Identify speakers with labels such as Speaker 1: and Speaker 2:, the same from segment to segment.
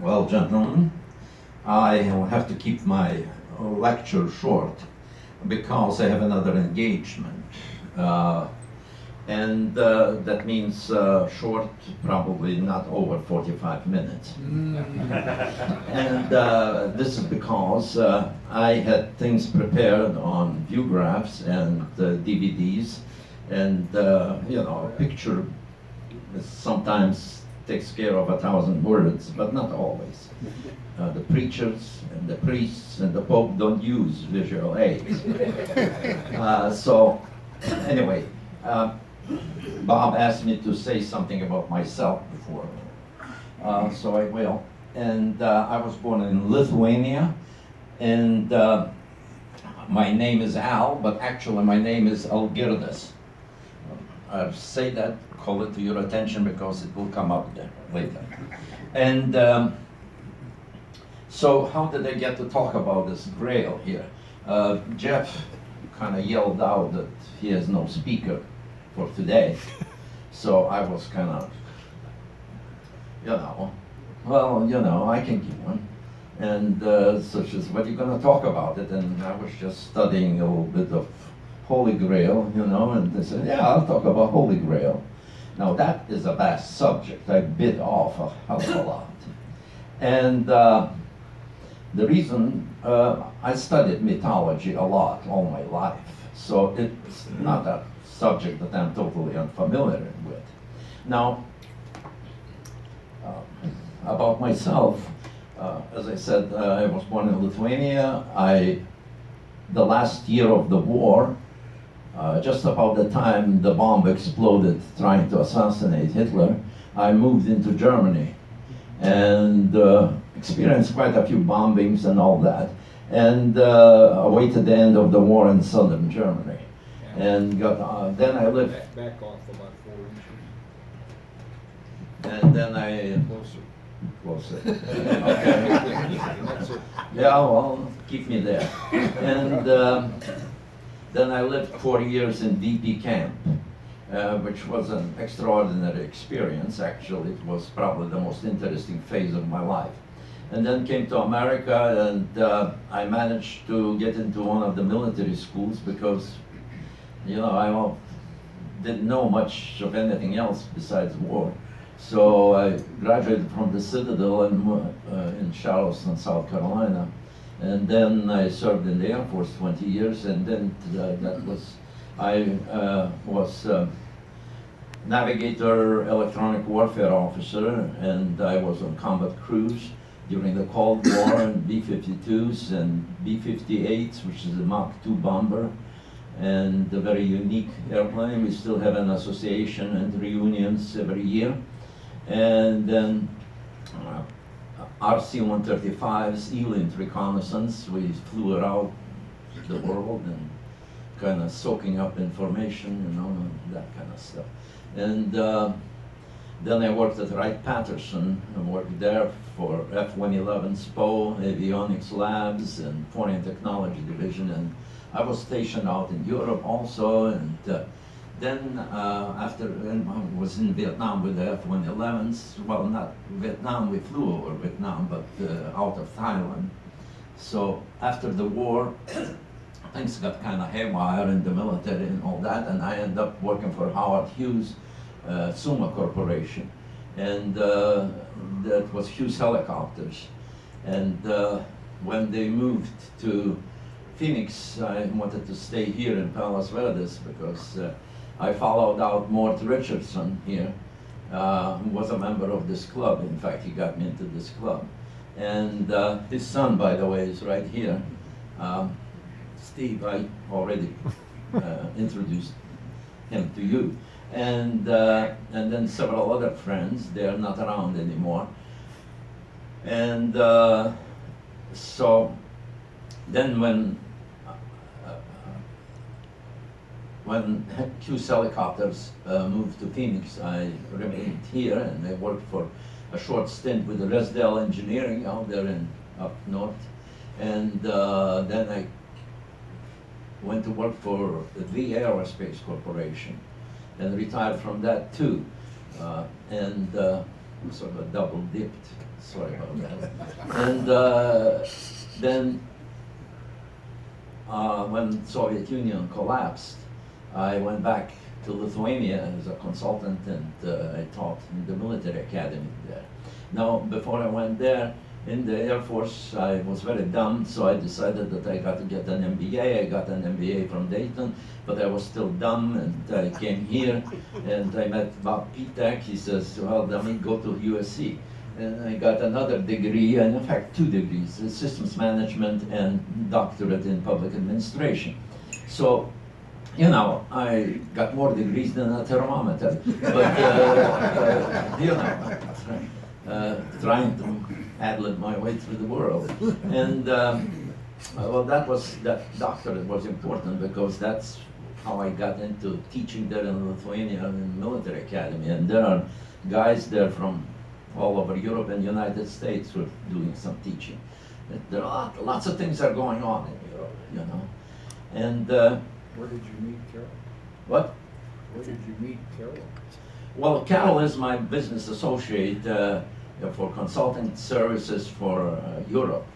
Speaker 1: Well, gentlemen, I will have to keep my lecture short because I have another engagement. And that means short, probably not over 45 minutes. And this is because I had things prepared on view graphs and DVDs, and a picture sometimes takes care of 1,000 words, but not always. The preachers and the priests and the Pope don't use visual aids. So anyway, Bob asked me to say something about myself before, so I will. And I was born in Lithuania, and my name is Al, but actually my name is Algirdas. I say that, call it to your attention because it will come up there later. And so how did I get to talk about this Grail here? Jeff kind of yelled out that he has no speaker for today. So I was kind of, I can give one. And so she says, what are you going to talk about it? And I was just studying a little bit of Holy Grail, and they said, yeah, I'll talk about Holy Grail. Now that is a vast subject. I bit off a hell of a lot. And the reason, I studied mythology a lot all my life. So it's not a subject that I'm totally unfamiliar with. Now, about myself, as I said, I was born in Lithuania. The last year of the war, just about the time the bomb exploded trying to assassinate Hitler, I moved into Germany and experienced quite a few bombings and all that, and awaited the end of the war in southern Germany. And then I lived.
Speaker 2: Back off about 4 inches.
Speaker 1: And then I.
Speaker 2: Closer.
Speaker 1: Okay. Yeah, well, keep me there. And then I lived 4 years in DP camp, which was an extraordinary experience, actually. It was probably the most interesting phase of my life. And then came to America, and I managed to get into one of the military schools because, I didn't know much of anything else besides war. So I graduated from the Citadel in Charleston, South Carolina. And then I served in the Air Force 20 years, and then I was navigator, electronic warfare officer, and I was on combat crews during the Cold War, and B-52s and B-58s, which is a Mach 2 bomber, and a very unique airplane. We still have an association and reunions every year. And then RC-135s, ELINT reconnaissance. We flew around the world and kind of soaking up information, and that kind of stuff. And then I worked at Wright-Patterson. I worked there for F-111 SPO, Avionics Labs, and Foreign Technology Division. And I was stationed out in Europe also. And then after I was in Vietnam with the F-111s, well, not Vietnam, we flew over Vietnam, but out of Thailand. So after the war, things got kind of haywire in the military and all that, and I ended up working for Howard Hughes, Suma Corporation, and that was Hughes Helicopters. And when they moved to Phoenix, I wanted to stay here in Palos Verdes because I followed out Mort Richardson here, who was a member of this club. In fact, he got me into this club. And his son, by the way, is right here. Steve, I already introduced him to you. And then several other friends. They are not around anymore. And so then when Hughes Helicopters moved to Phoenix, I remained here, and I worked for a short stint with the Resdale Engineering out there up north. And then I went to work for the Aerospace Corporation and retired from that too. And sort of double dipped. Sorry about that. And then when Soviet Union collapsed, I went back to Lithuania as a consultant, and I taught in the military academy there. Now, before I went there, in the Air Force, I was very dumb, so I decided that I got to get an MBA. I got an MBA from Dayton, but I was still dumb, and I came here, and I met Bob Pitek. He says, well, let me go to USC. And I got another degree, and in fact, 2 degrees, systems management and doctorate in public administration. So, you know, I got more degrees than a thermometer, but, you know, trying to ad-lib my way through the world. And, well, that doctorate was important because that's how I got into teaching there in Lithuania in the military academy. And there are guys there from all over Europe and United States who are doing some teaching. There are lots of things are going on in Europe, you know. And
Speaker 2: Where did you meet Carol?
Speaker 1: what?
Speaker 2: Where did you meet Carol?
Speaker 1: Well, Carol is my business associate for consulting services for Europe,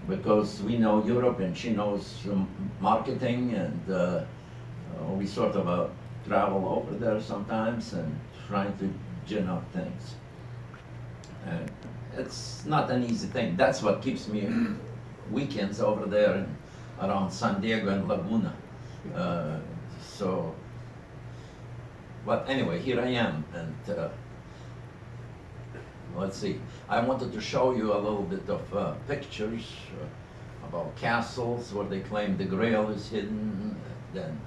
Speaker 1: because we know Europe and she knows marketing, and we sort of travel over there sometimes and trying to gin up things. And it's not an easy thing. That's what keeps me weekends over there around San Diego and Laguna. But anyway, here I am, and let's see. I wanted to show you a little bit of pictures about castles where they claim the Grail is hidden, then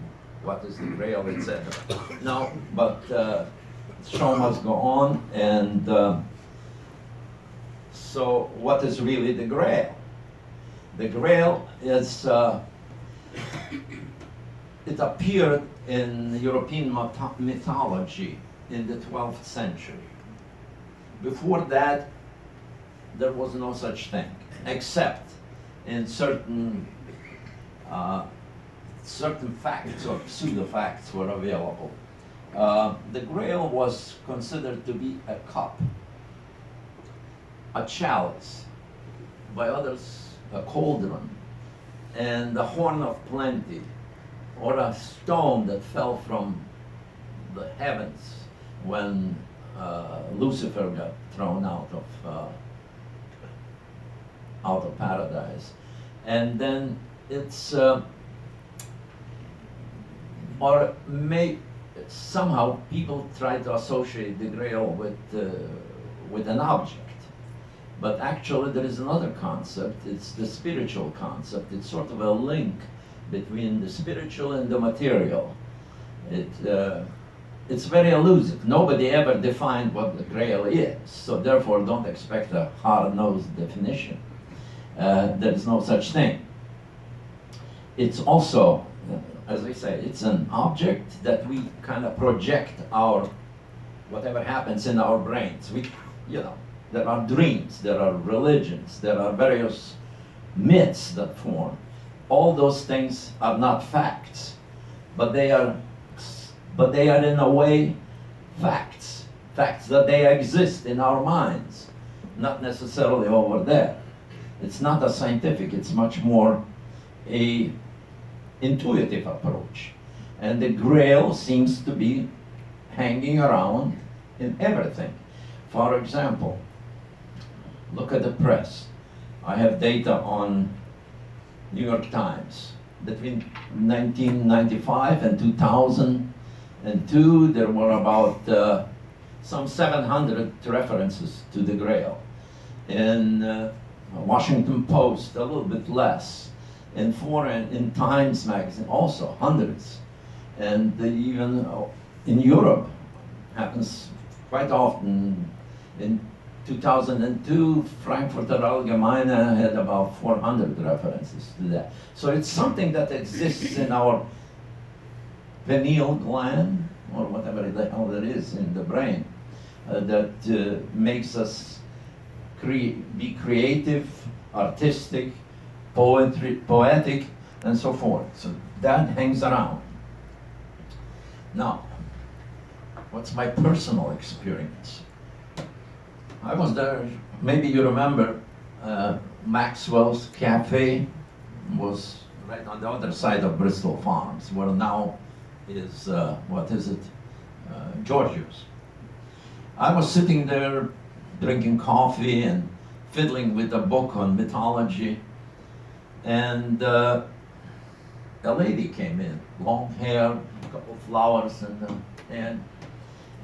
Speaker 1: what is the Grail, etc. No, but the show must go on, and so what is really the Grail? The Grail is, it appeared in European mythology in the 12th century. Before that, there was no such thing, except in certain facts or pseudo-facts were available. The Grail was considered to be a cup, a chalice, by others a cauldron, and the horn of plenty, or a stone that fell from the heavens when Lucifer got thrown out of paradise. And then it's or may somehow people try to associate the Grail with an object. But actually there is another concept. It's the spiritual concept. It's sort of a link between the spiritual and the material. It's very elusive. Nobody ever defined what the Grail is, so therefore don't expect a hard-nosed definition. There's no such thing. It's also, as I say, it's an object that we kind of project our, whatever happens in our brains. There are dreams, there are religions, there are various myths that form. All those things are not facts, but they are in a way facts that they exist in our minds, not necessarily over there. It's not a scientific, it's much more a intuitive approach. And the Grail seems to be hanging around in everything. For example, look at the press. I have data on New York Times. Between 1995 and 2002, there were about some 700 references to the Grail. In Washington Post, a little bit less. In Times magazine, also hundreds. And even in Europe, happens quite often. In 2002, Frankfurter Allgemeine had about 400 references to that. So it's something that exists in our pineal gland, or whatever the hell that is in the brain, that makes us be creative, artistic, poetic, and so forth. So that hangs around. Now, what's my personal experience? I was there, maybe you remember, Maxwell's Cafe was right on the other side of Bristol Farms, where now is, what is it, Giorgio's. I was sitting there drinking coffee and fiddling with a book on mythology, and a lady came in, long hair, a couple flowers in the hand,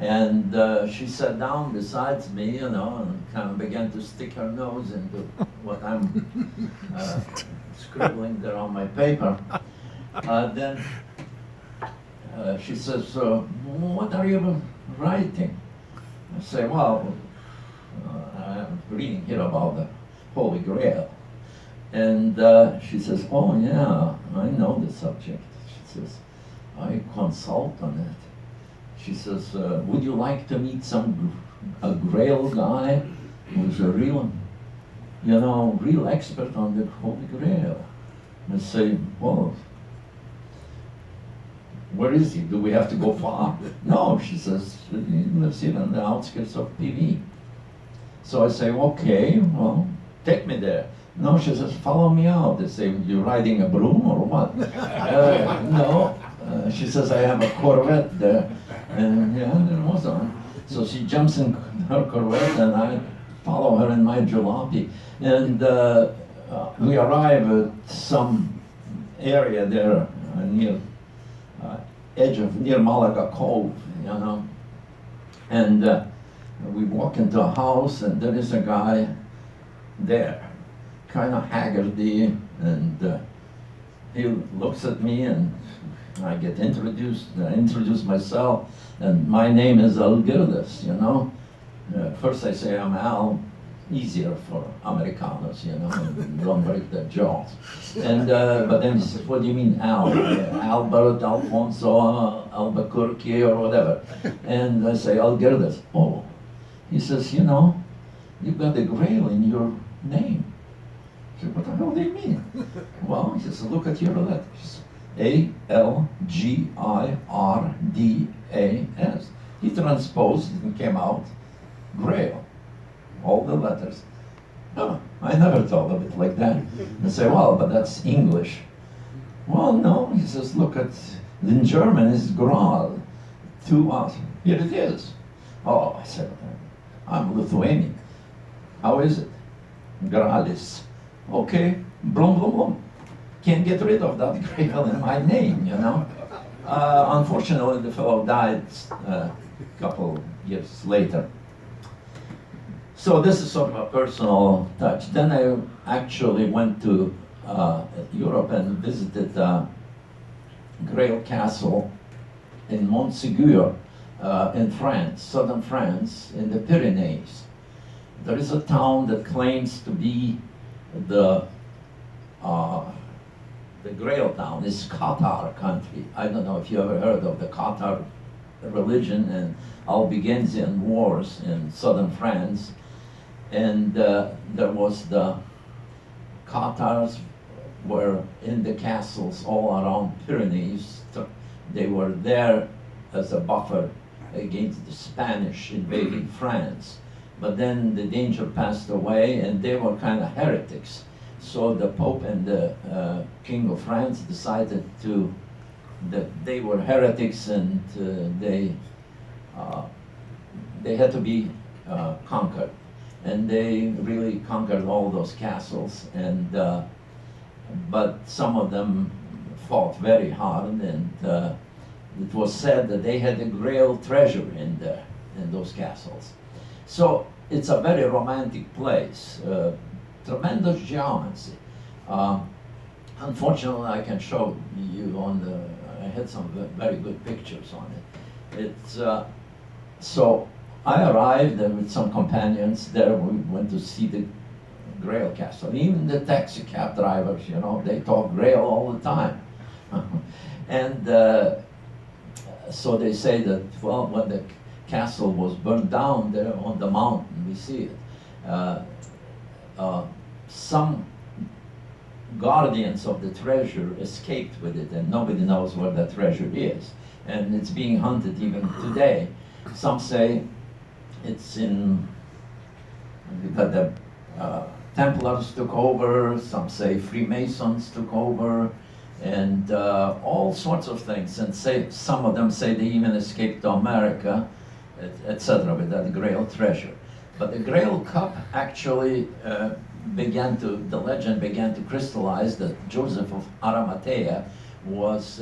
Speaker 1: and she sat down beside me, you know, and kind of began to stick her nose into what I'm scribbling there on my paper. Then she says, "What are you writing?" I say, "Well, I'm reading here about the Holy Grail." And she says, "Oh yeah, I know the subject." She says, "I consult on it." She says, "Would you like to meet a Grail guy who's a real, you know, real expert on the Holy Grail?" And I say, "Well, where is he? Do we have to go far?" "No," she says, "he lives here on the outskirts of PV." So I say, "Okay, well, take me there." "No," she says, "Follow me out." They say, "You're riding a broom or what?" "No." She says, "I have a Corvette there." And yeah, there was one. So she jumps in her Corvette and I follow her in my jalopy. And we arrive at some area there near near Malaga Cove, you know. And we walk into a house and there is a guy there, kind of haggardy, and he looks at me and I get introduced, I introduce myself, and my name is Verdes, you know. First I say I'm Al, easier for Americanos, you know, and don't break their jaws. And but then he says, "What do you mean Al? Albert, Alfonso, Albuquerque, or whatever?" And I say, "Verdes." "Oh." He says, "You know, you've got a Grail in your name." I said, "What the hell do you mean?" "Well," he says, "look at your letters. Algirdas." He transposed and came out Grail, all the letters. Oh, I never thought of it like that. I say, "Well, but that's English." "Well, no," he says, "look at, in German it's Grail, to us. Here it is." "Oh," I said, "I'm Lithuanian. How is it?" "Gralis." "Okay, blum, blum, blum. Can't get rid of that Grail in my name, you know." Unfortunately, the fellow died a couple years later. So this is sort of a personal touch. Then I actually went to Europe and visited Grail Castle in Montségur in France, southern France, in the Pyrenees. There is a town that claims to be the Grail town. It's Qatar country. I don't know if you ever heard of the Qatar religion and Albigensian wars in southern France. And there was the Qatars were in the castles all around Pyrenees. They were there as a buffer against the Spanish invading France. But then the danger passed away and they were kind of heretics. So the Pope and the King of France decided that they were heretics and they had to be conquered. And they really conquered all those castles, and but some of them fought very hard, and it was said that they had a Grail treasure in those castles. So it's a very romantic place, tremendous geometry. Unfortunately, I can show you I had some very good pictures on it. It's so I arrived with some companions there. We went to see the Grail Castle. Even the taxi cab drivers, you know, they talk Grail all the time. And so they say that, well, when the castle was burned down there on the mountain, we see it. Some guardians of the treasure escaped with it, and nobody knows where that treasure is. And it's being hunted even today. Some say it's in that the Templars took over, some say Freemasons took over, and all sorts of things. And say some of them say they even escaped to America, etc. with that Grail treasure. But the Grail cup actually the legend began to crystallize that Joseph of Arimathea was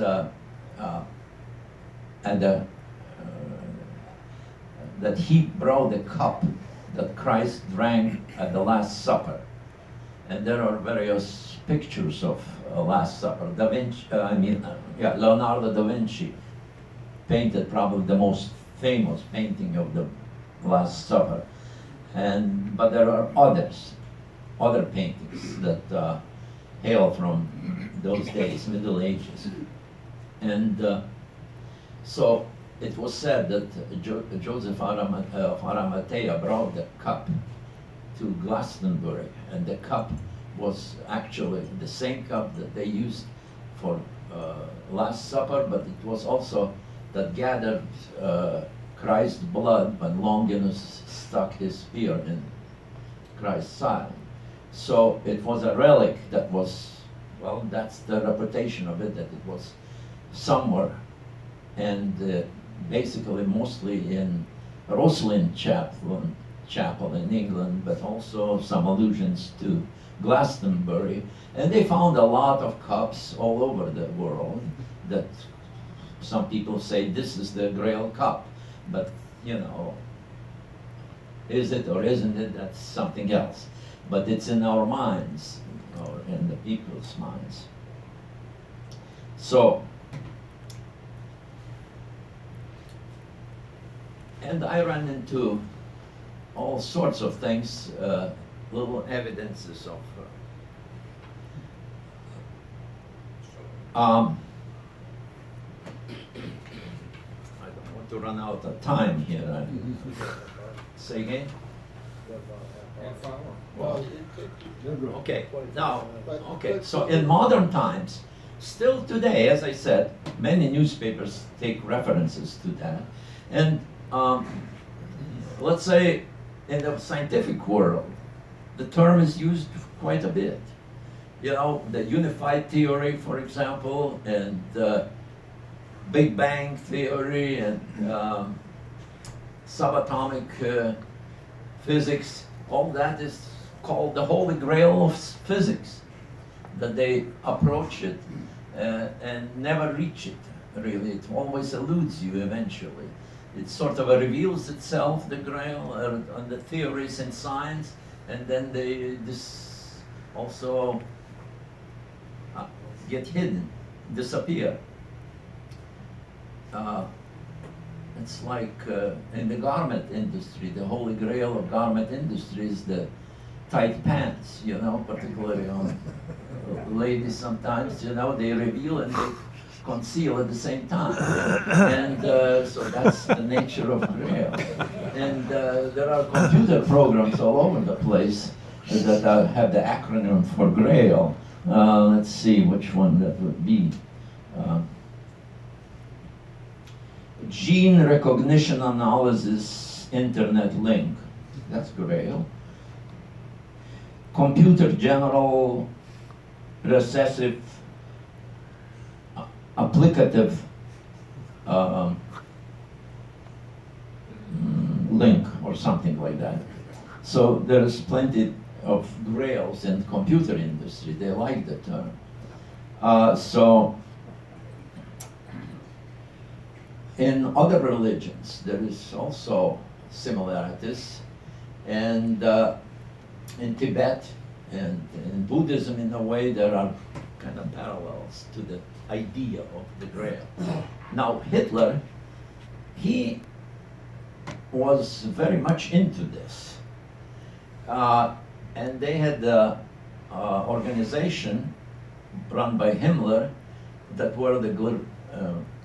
Speaker 1: that he brought the cup that Christ drank at the Last Supper. And there are various pictures of Last Supper. Leonardo da Vinci painted probably the most famous painting of the Last Supper. But there are other paintings that hail from those days, Middle Ages. And so it was said that Joseph of Arimathea brought the cup to Glastonbury, and the cup was actually the same cup that they used for Last Supper, but it was also that gathered Christ's blood when Longinus stuck his spear in Christ's side. So it was a relic that was, well, that's the reputation of it, that it was somewhere, and basically mostly in Roslin Chapel in England, but also some allusions to Glastonbury. And they found a lot of cups all over the world that some people say this is the Grail cup, but you know, is it or isn't it, that's something else. But it's in our minds, or in the people's minds. So, and I ran into all sorts of things, little evidences of I don't want to run out of time here. Say again?
Speaker 2: Half hour.
Speaker 3: Well,
Speaker 1: Okay, now, okay, so in modern times, still today, as I said, many newspapers take references to that. And let's say in the scientific world, the term is used quite a bit. You know, the unified theory, for example, and the Big Bang theory, and subatomic physics, all that is called the Holy Grail of physics, that they approach it and never reach it, really. It always eludes you eventually. It sort of reveals itself, the Grail, on the theories in science, and then they also get hidden, disappear. It's like in the garment industry, the Holy Grail of garment industry is the tight pants, you know, particularly on ladies sometimes, you know, they reveal and they conceal at the same time. And so that's the nature of Grail. And there are computer programs all over the place that have the acronym for Grail. Let's see which one that would be. Gene recognition analysis internet link. That's Grail. Computer general recessive applicative link or something like that. So there's plenty of Grails in the computer industry. They like the term. So in other religions, there is also similarities. And in Tibet and in Buddhism, in a way, there are kind of parallels to the idea of the Grail. Now, Hitler, he was very much into this. And they had the organization run by Himmler that were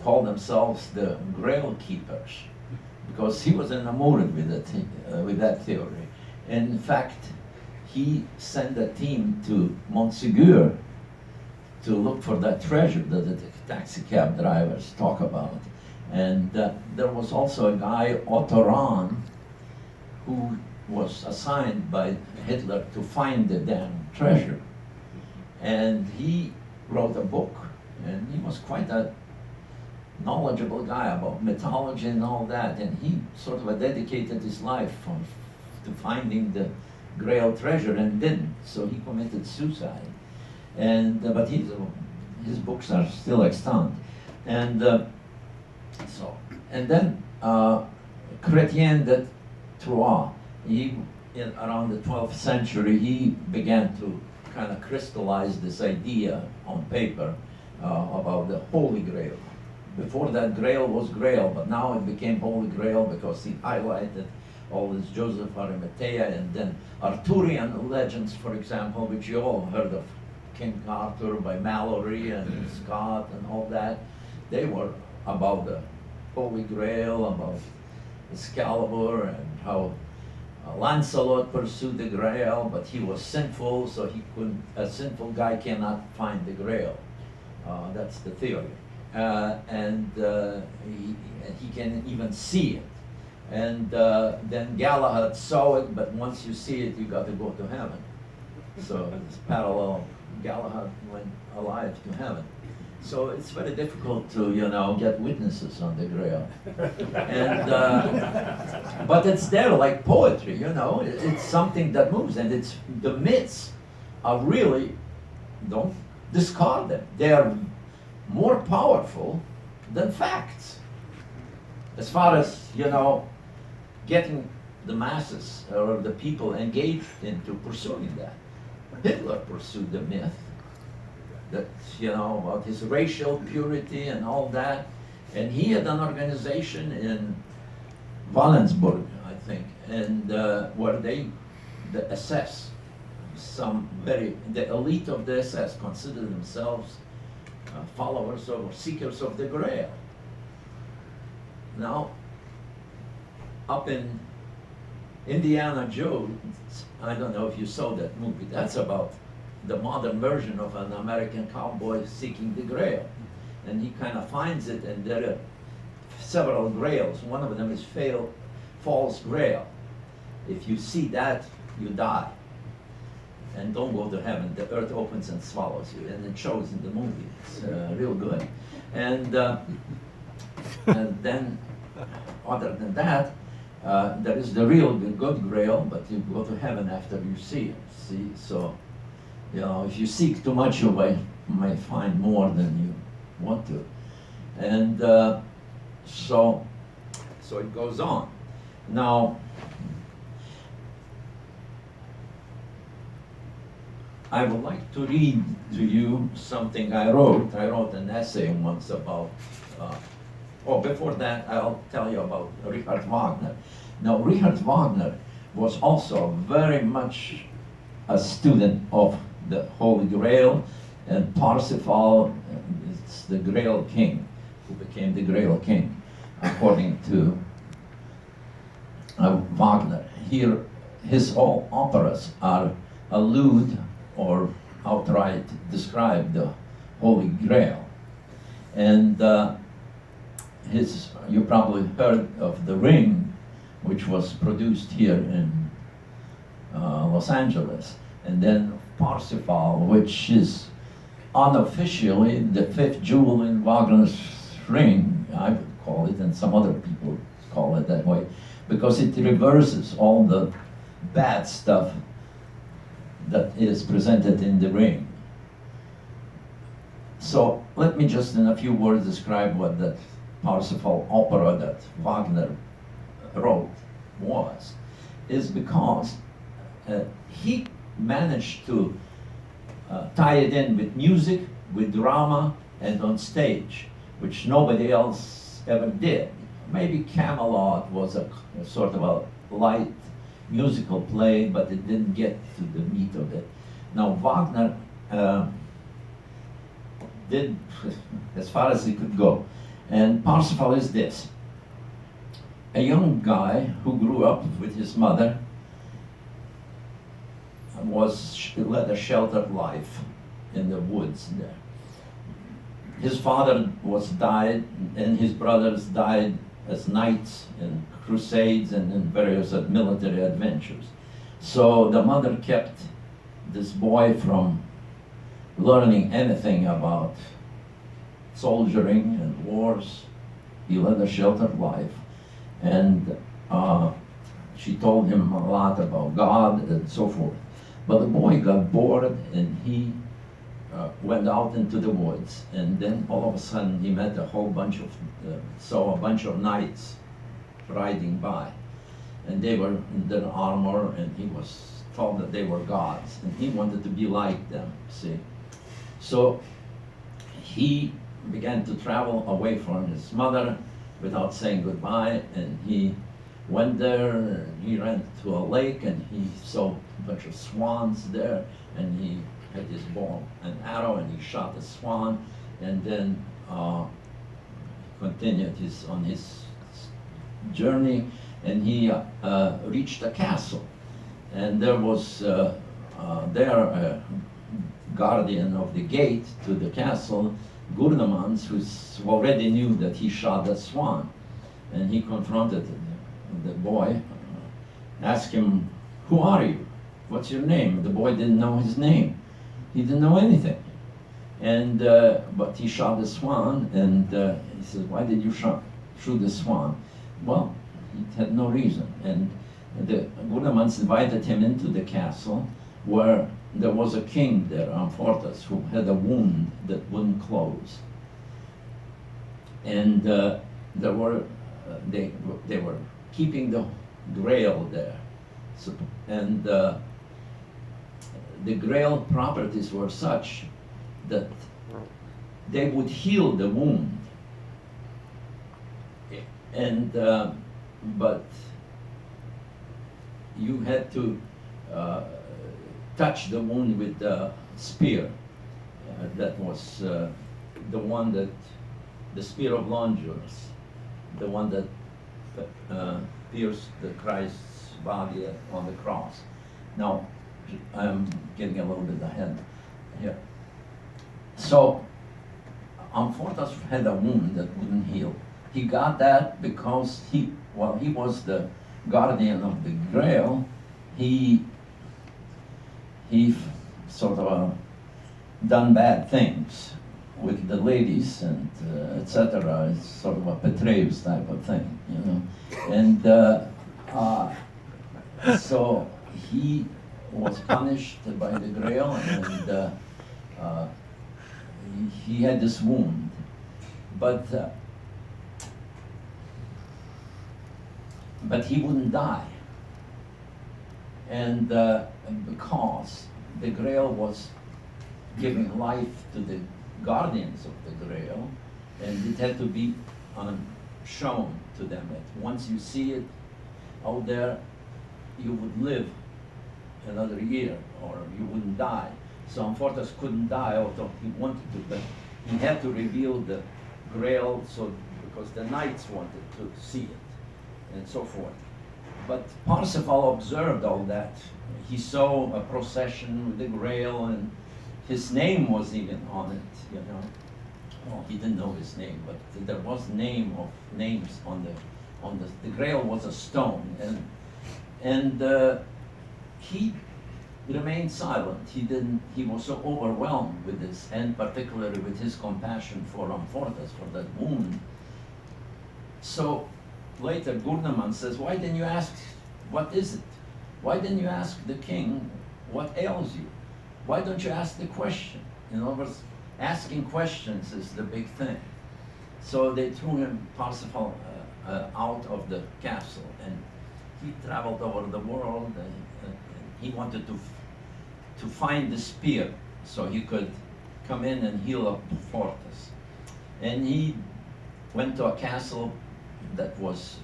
Speaker 1: called themselves the Grail Keepers, because he was enamored with that theory. In fact, he sent a team to Montségur to look for that treasure that the taxi cab drivers talk about. And there was also a guy, Otto Rahn, who was assigned by Hitler to find the damn treasure. And he wrote a book, and he was quite a knowledgeable guy about mythology and all that, and he sort of dedicated his life to finding the Grail treasure and didn't, so he committed suicide. And but his books are still extant. And then Chrétien de Troyes, around the 12th century, he began to kind of crystallize this idea on paper about the Holy Grail. Before that, Grail was Grail, but now it became Holy Grail because he highlighted all this Joseph Arimathea, and then Arthurian legends, for example, which you all heard of, King Arthur by Mallory and Scott and all that. They were about the Holy Grail, about Excalibur, and how Lancelot pursued the Grail, but he was sinful, so a sinful guy cannot find the Grail. That's the theory. And he can even see it. And then Galahad saw it, but once you see it, you got to go to heaven. So it's parallel. Galahad went alive to heaven. So it's very difficult to, get witnesses on the Grail. And but it's there like poetry, It's something that moves, and the myths are really, don't discard them. They are more powerful than facts. As far as, getting the masses or the people engaged into pursuing that. Hitler pursued the myth that, about his racial purity and all that. And he had an organization in Walensburg, I think, and where the SS, the elite of the SS considered themselves followers or seekers of the Grail. Now, up in Indiana Jones, I don't know if you saw that movie, that's about the modern version of an American cowboy seeking the Grail. And he kind of finds it, and there are several Grails. One of them is false Grail. If you see that, you die. And don't go to heaven. The earth opens and swallows you. And it shows in the movie. It's real good. And then, other than that, there is the real good Grail, but you go to heaven after you see it. See, so if you seek too much, you may find more than you want to, and so it goes on. Now, I would like to read to you something I wrote. I wrote an essay once about. Before that, I'll tell you about Richard Wagner. Now, Richard Wagner was also very much a student of the Holy Grail, and Parsifal is the Grail king, who became the Grail king, according to Wagner. Here, his all operas allude or outright describe the Holy Grail. And you probably heard of The Ring, which was produced here in Los Angeles, and then Parsifal, which is unofficially the fifth jewel in Wagner's ring, I would call it, and some other people call it that way, because it reverses all the bad stuff that is presented in The Ring. So let me just in a few words describe what that Parsifal opera that Wagner wrote is because he managed to tie it in with music, with drama, and on stage, which nobody else ever did. Maybe Camelot was a sort of a light musical play, but it didn't get to the meat of it. Now Wagner did as far as he could go. And Parsifal is this. A young guy who grew up with his mother led a sheltered life in the woods there. His father died, and his brothers died as knights in crusades and in various military adventures. So the mother kept this boy from learning anything about soldiering and wars. He led a sheltered life, and she told him a lot about God and so forth. But the boy got bored, and he went out into the woods, and then all of a sudden he met a whole bunch of, saw a bunch of knights riding by, and they were in their armor, and he was told that they were gods, and he wanted to be like them, see. So he began to travel away from his mother without saying goodbye, and he went there, and he ran to a lake, and he saw a bunch of swans there, and he had his bow and arrow, and he shot a swan, and then continued on his journey, and he reached a castle, and there was there a guardian of the gate to the castle, Gurnamans, who already knew that he shot a swan, and he confronted the boy, asked him, "Who are you? What's your name?" The boy didn't know his name. He didn't know anything. And but he shot the swan, and he says, "Why did you shoot the swan?" Well, he had no reason. And the Gurnamans invited him into the castle, where there was a king there, Amfortas, who had a wound that wouldn't close. And there were they were keeping the Grail there. So, and the Grail properties were such that they would heal the wound. And but you had to touch the wound with the spear. That was the one that, the spear of Longinus, the one that pierced the Christ's body on the cross. Now, I'm getting a little bit ahead here. So, Amfortas had a wound that wouldn't heal. He got that because while he was the guardian of the Grail, he sort of done bad things with the ladies and etc. It's sort of a Petreus type of thing, you know. And so he was punished by the Grail, and he had this wound. But he wouldn't die. And because the Grail was giving life to the guardians of the Grail, and it had to be shown to them that once you see it out there, you would live another year, or you wouldn't die. So Amfortas couldn't die, although he wanted to, but he had to reveal the Grail, because the knights wanted to see it, and so forth. But Parsifal observed all that. He saw a procession with the Grail, and his name was even on it, you know. Well, he didn't know his name, but there was names on the Grail was a stone, and he remained silent. He was so overwhelmed with this, and particularly with his compassion for Amfortas, for that wound. So later Gurnaman says, "Why didn't you ask, what is it? Why didn't you ask the king what ails you? Why don't you ask the question?" In other words, asking questions is the big thing. So they threw him, Parsifal, out of the castle, and he traveled over the world, and he wanted to find the spear so he could come in and heal up Fortas. And he went to a castle that was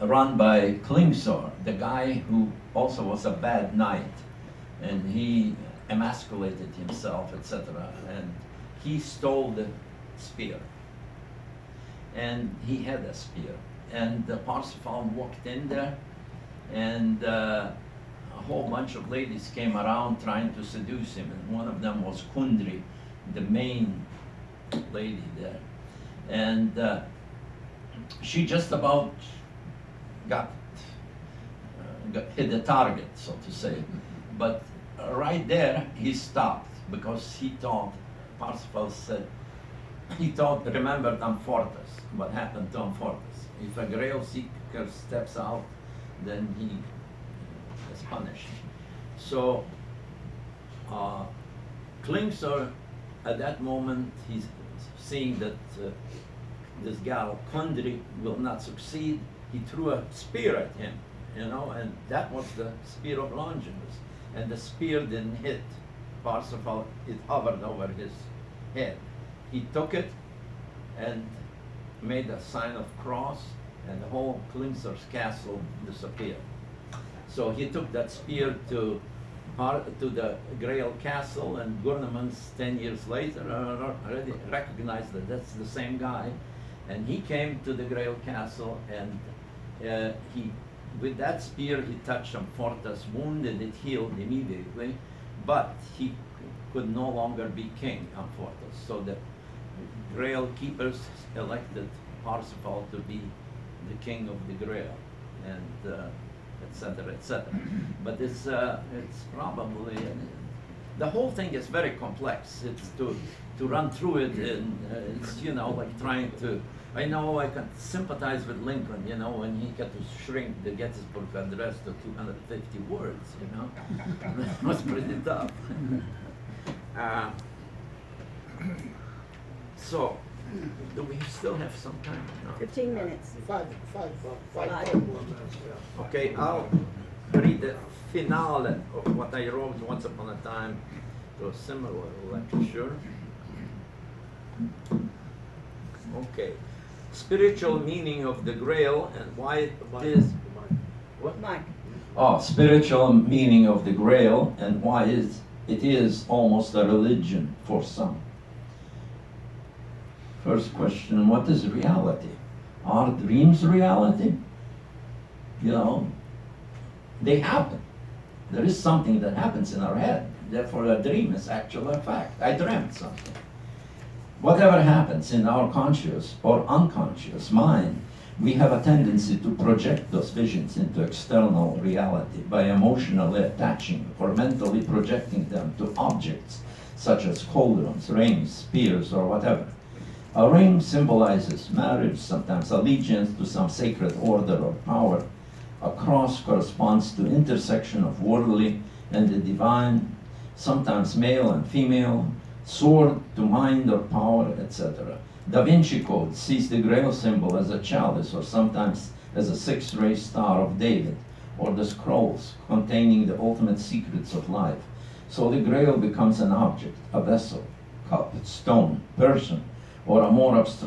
Speaker 1: run by Klingsor, the guy who also was a bad knight, and he emasculated himself, etc. And he stole the spear, and he had a spear. And Parsifal walked in there, and a whole bunch of ladies came around trying to seduce him, and one of them was Kundri, the main lady there. And she just about hit the target, so to say. But right there, he stopped because he thought, Parsifal said, he thought, remembered Amfortas, what happened to Amfortas. If a Grail seeker steps out, then he is punished. So, Klingsor, at that moment, he's seeing that this gal, Kundry, will not succeed. He threw a spear at him, you know, and that was the spear of Longinus. And the spear didn't hit Parsifal, it hovered over his head. He took it and made a sign of cross, and the whole Klingsor's castle disappeared. So he took that spear to the Grail castle, and Gurnemans 10 years later already recognized that that's the same guy. And he came to the Grail castle, and with that spear he touched Amfortas' wound, and it healed immediately, but he could no longer be king, Amfortas. So the Grail keepers elected Parsifal to be the king of the Grail, and etc., etc. But it's probably, the whole thing is very complex. It's to run through it, and it's, you know, like trying to, I know I can sympathize with Lincoln, you know, when he had to shrink the Gettysburg Address to 250 words, you know. That was pretty tough. So, do we still have some time? No.
Speaker 3: 15 minutes.
Speaker 2: Five
Speaker 3: Five.
Speaker 2: more minutes, yeah.
Speaker 1: Okay, I'll read the finale of what I wrote once upon a time to a similar lecture. Okay, spiritual meaning of the Grail and why it is. What?
Speaker 3: Mike.
Speaker 1: Oh, spiritual meaning of the Grail and why it is almost a religion for some. First question, what is reality? Are dreams reality? You know, they happen. There is something that happens in our head. Therefore, a dream is actually a fact. I dreamt something. Whatever happens in our conscious or unconscious mind, we have a tendency to project those visions into external reality by emotionally attaching or mentally projecting them to objects such as cauldrons, rings, spears, or whatever. A ring symbolizes marriage, sometimes allegiance to some sacred order or power. A cross corresponds to intersection of worldly and the divine, sometimes male and female. Sword to mind or power, etc. Da Vinci Code sees the Grail symbol as a chalice or sometimes as a six-ray star of David, or the scrolls containing the ultimate secrets of life. So the Grail becomes an object, a vessel, cup, stone, person, or a more abstract